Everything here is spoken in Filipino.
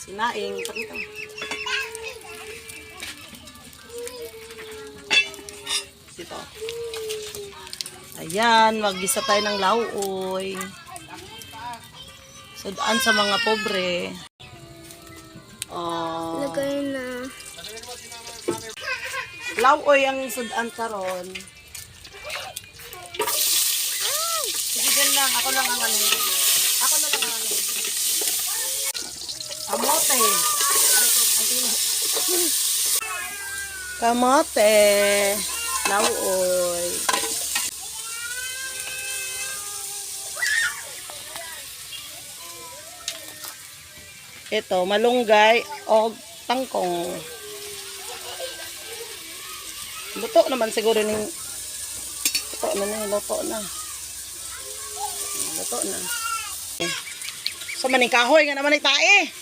Sinaing. Pakita. Dito. Ayan, mag-gisa tayo ng lauoy. Sudaan sa mga pobre. Lagay na. Lauoy ang sudaan karon. Sige dyan lang, ako lang ang ano. Ako na lang ang ano. Kamote. Kamote. Lauoy. Ito, malunggay o tangkong. Luto naman siguro ning luto na. Luto na. So maning kahoy nga naman itae.